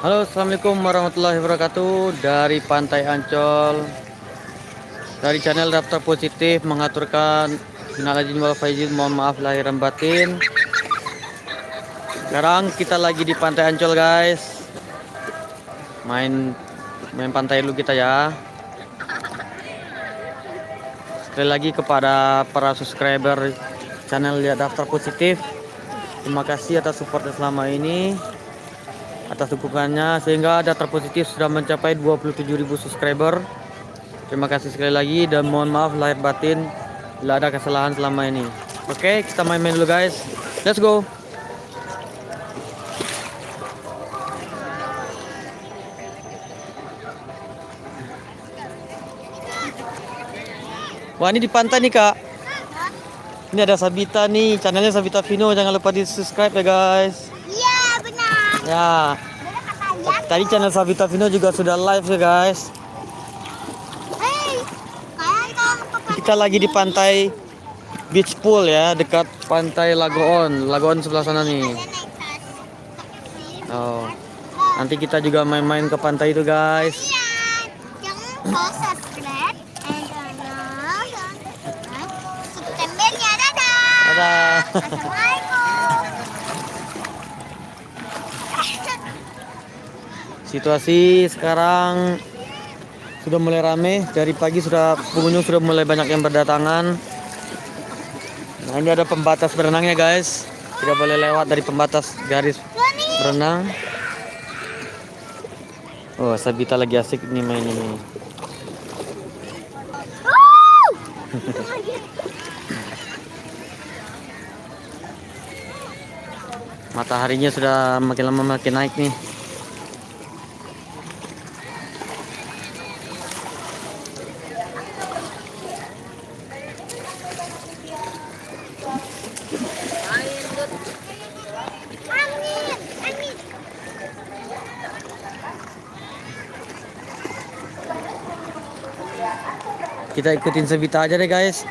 Halo, assalamualaikum warahmatullahi wabarakatuh. Dari Pantai Ancol, dari channel Daftar Positif mengaturkan minal aidin wal faizin, mohon maaf lahir dan batin. Sekarang kita lagi di Pantai Ancol, guys. Main main pantai dulu kita ya. Sekali lagi kepada para subscriber channel ya Daftar Positif, terima kasih atas support selama ini, atas dukungannya sehingga Daftar Positif sudah mencapai 27.000 subscriber. Terima kasih sekali lagi dan mohon maaf lahir batin bila ada kesalahan selama ini. Oke, kita main-main dulu guys. Let's go. Wah, ini di pantai nih kak. Ini ada Sabita nih, channelnya Sabita Vino. Jangan lupa di subscribe ya guys. Iya benar. Ya, tadi channel Sabita Vino juga sudah live ya guys. Hei, kalian tahu apa Kita lagi di pantai Beach Pool ya, dekat pantai Lagoon. Lagoon sebelah sana nih. naik tas? Oh, nanti kita juga main-main ke pantai itu guys. Iya, jangan lupa subscribe and Septembernya. Dadah. Dadah. Assalamualaikum. Situasi sekarang sudah mulai rame. Dari pagi sudah pengunjung sudah mulai banyak yang berdatangan. Nah, ini ada pembatas berenangnya guys. Tidak boleh lewat dari pembatas garis berenang. Oh, Sabita lagi asik nih main ini. Mataharinya sudah makin lama makin naik nih. Amin, amin. Kita ikutin Sabita aja deh guys.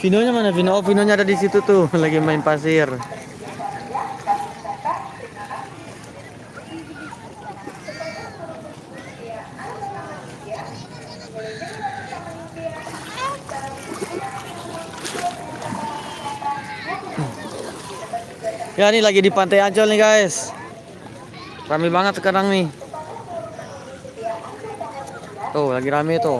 Vinonya mana Vino? Oh, Vinonya ada di situ tuh, lagi main pasir. Ya, ini lagi di Pantai Ancol nih guys. Rame banget sekarang nih. Tuh, lagi rame tuh.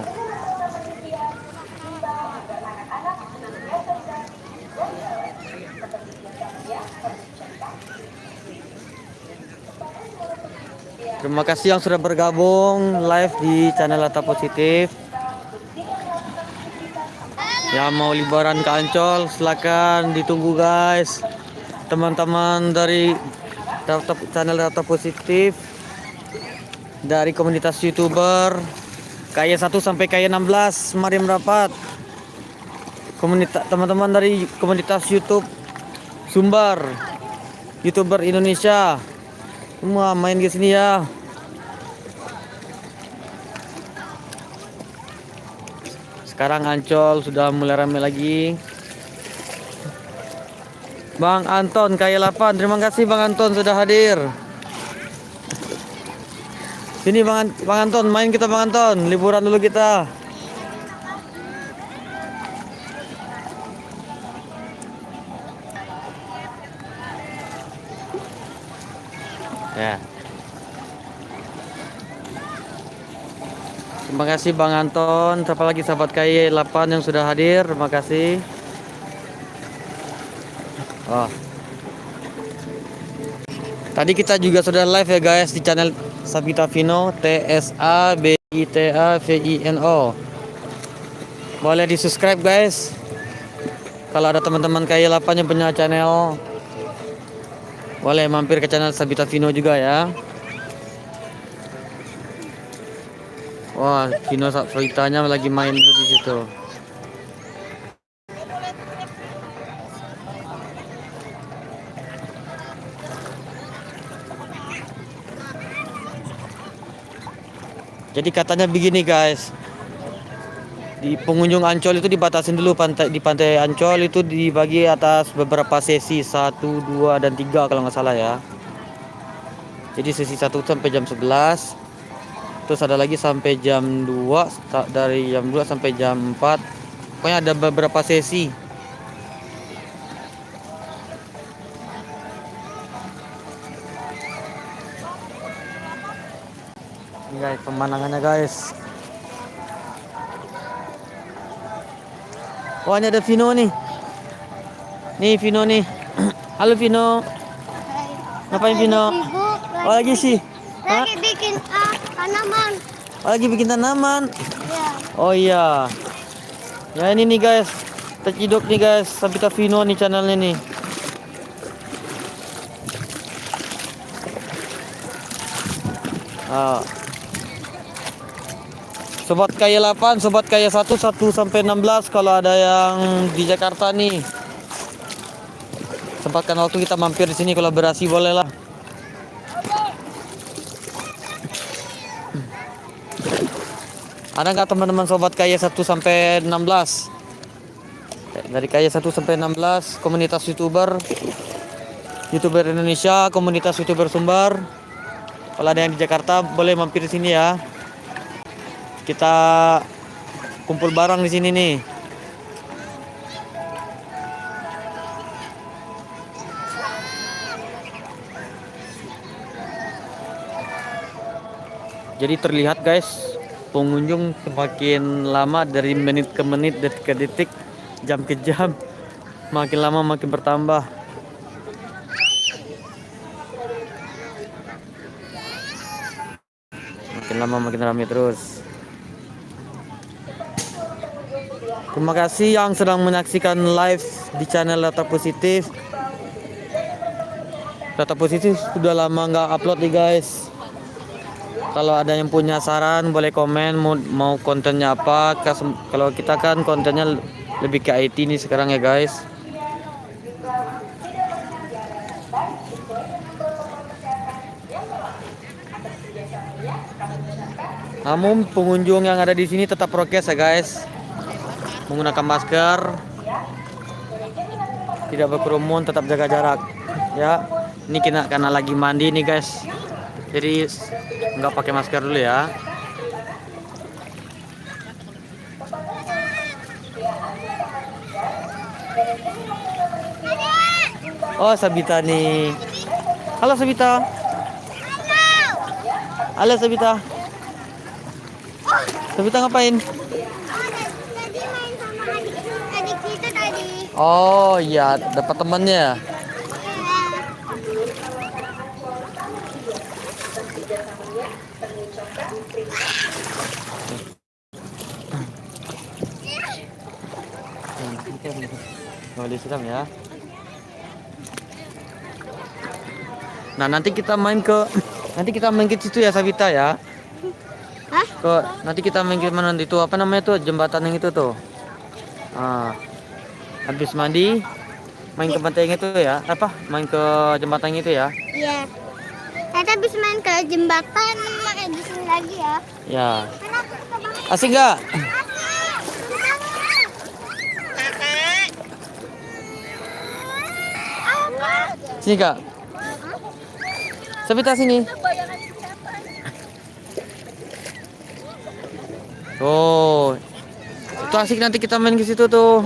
Terima kasih yang sudah bergabung live di channel Daftar Positif. Ya, mau liburan ke Ancol, silakan ditunggu guys. Teman-teman dari channel Daftar Positif, dari komunitas YouTuber KY1 sampai KY16, mari merapat. Teman-teman dari komunitas YouTube Sumbar, YouTuber Indonesia, semua main ke sini ya. Sekarang Ancol sudah mulai ramai lagi. Bang Anton KY8, terima kasih Bang Anton sudah hadir. Sini Bang Anton, main kita Bang Anton, liburan dulu kita. Ya. Terima kasih Bang Anton, siapa lagi sahabat KY8 yang sudah hadir, terima kasih. Oh. Tadi kita juga sudah live ya guys di channel Sabita Vino, TSABITAVINO. Boleh di subscribe guys. Kalau ada teman-teman KY8 yang punya channel, boleh mampir ke channel Sabita Vino juga ya. Wah, Vino Sabitanya lagi main dulu di situ. Jadi katanya begini guys, Di pengunjung Ancol itu dibatasin dulu, di pantai Ancol itu dibagi atas beberapa sesi 1, 2, dan 3 kalau nggak salah ya. Jadi sesi 1 sampai jam 11, terus ada lagi sampai jam 2, dari jam 2 sampai jam 4. Pokoknya ada beberapa sesi. Ini guys, pemandangannya guys. Oh, ini ada Vino nih. Nih Vino nih. Halo Vino. Ngapain Vino? Sibuk, Oh lagi sih. Hah? lagi bikin tanaman. Oh, lagi bikin tanaman. Ya. Oh iya. Ya ini nih guys. Terciduk nih guys. Sabita Vino nih channelnya nih. Ah. Sobat Kaya 8, Sobat Kaya 1 sampai 16 kalau ada yang di Jakarta nih. Sempatkan waktu kita mampir di sini, kolaborasi boleh lah. Ada nggak teman-teman Sobat Kaya 1 sampai 16? Dari Kaya 1 sampai 16 komunitas YouTuber Indonesia, komunitas YouTuber Sumbar. Kalau ada yang di Jakarta boleh mampir di sini ya. Kita kumpul bareng di sini nih. Jadi terlihat guys, pengunjung semakin lama, dari menit ke menit, detik ke detik, jam ke jam, makin lama makin bertambah. Makin lama makin ramai terus. Terima kasih yang sedang menyaksikan live di channel Data Positif. Data Positif sudah lama nggak upload nih guys. Kalau ada yang punya saran boleh komen, mau kontennya apa. Kalau kita kan kontennya lebih ke IT nih sekarang ya guys. Namun pengunjung yang ada di sini tetap prokes ya guys. Menggunakan masker, tidak berkerumun, tetap jaga jarak ya. Ini karena lagi mandi nih guys, jadi nggak pakai masker dulu ya. Oh Sabita nih. Halo Sabita. Halo Sabita. Sabita ngapain? Tadi main sama adik kita tadi. Oh iya, dapat temannya. Boleh disiram ya. Nah nanti kita main ke situ ya Sabita ya. Hah? Nanti kita main ke mana itu, apa namanya tuh, jembatan yang itu tuh. Habis mandi main ke pantai itu ya, main ke jembatan itu ya. Iya. Kita habis main ke jembatan, main di sini lagi ya. Ya. Asik nggak? Sini kak. Sabita sini. Oh, itu asik, nanti kita main ke situ tuh.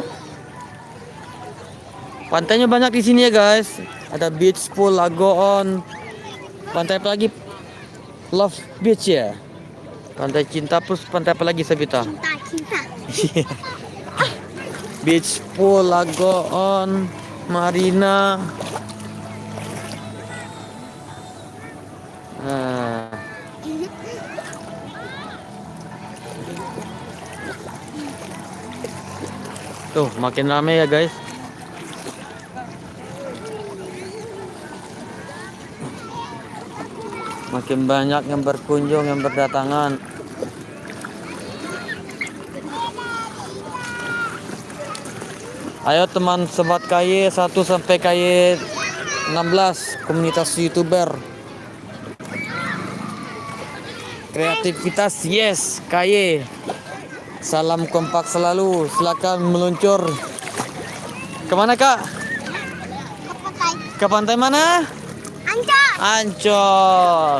Pantainya banyak di sini ya guys. Ada beach, pool, lagoon. Pantai apa lagi? Love Beach ya. Pantai cinta, plus pantai apa lagi Sabita? Cinta. Beach, pool, lagoon, marina. Nah. Tuh makin ramai ya guys. Makin banyak yang berkunjung, yang berdatangan. Ayo teman Sobat KY 1 sampai KY 16, komunitas YouTuber. Kreativitas yes, KY. Salam kompak selalu. Silakan meluncur. Kemana kak? Ke pantai. Ke pantai mana? Ancol. Ancol.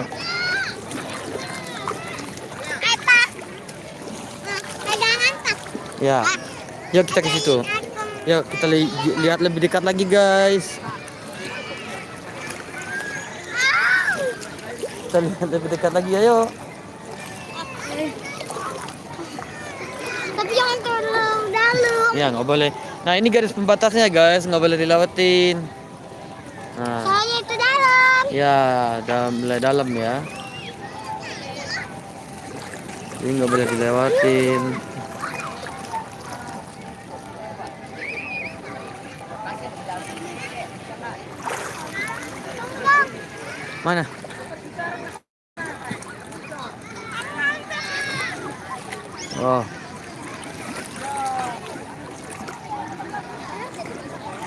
Pak. Pegangan tak? Ya. Yuk kita ke situ. Yuk kita lihat lebih dekat lagi guys. Kita lihat lebih dekat lagi ayo. Tapi jangan terlalu dalam. Ya nggak boleh. Nah ini garis pembatasnya guys, nggak boleh dilewatin. Nah, Soalnya itu dalam. ya mulai dalam ya. Ini nggak boleh dilewatin. Mana? Oh.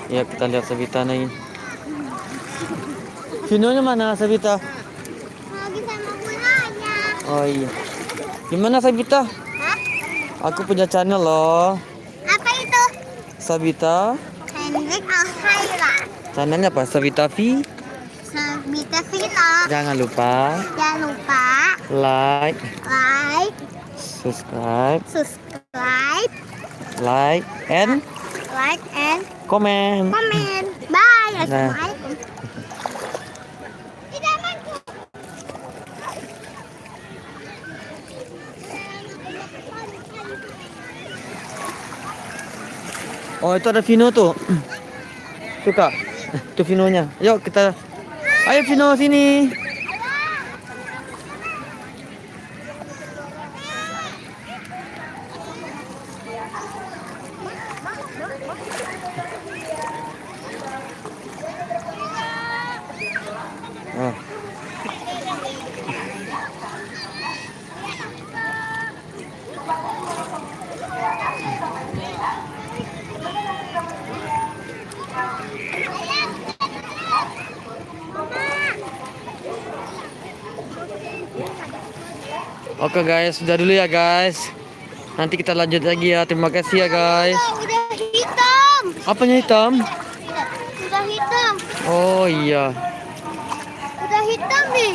Ya kita lihat Sabita nih. Vinonya mana Sabita? Lagi sama bulanya. Oh iya. Gimana Sabita? Hah? Aku punya channel loh. Apa itu? Sabita. Hendrik Alhaira. Channelnya apa? Sabita V. Sabita Vita. Jangan lupa Jangan lupa like, like, subscribe, and comment. comment. Bye. Nah. Assalamualaikum. Tidak mampu. Oh itu ada Vino tuh. Tuh kak. Itu Vinonya. Yuk kita. Ayo Vino sini. Oh. Oke guys, sudah dulu ya guys. Nanti kita lanjut lagi ya. Terima kasih ya guys. Udah hitam. Apanya hitam? Udah hitam. Oh iya. Udah hitam nih.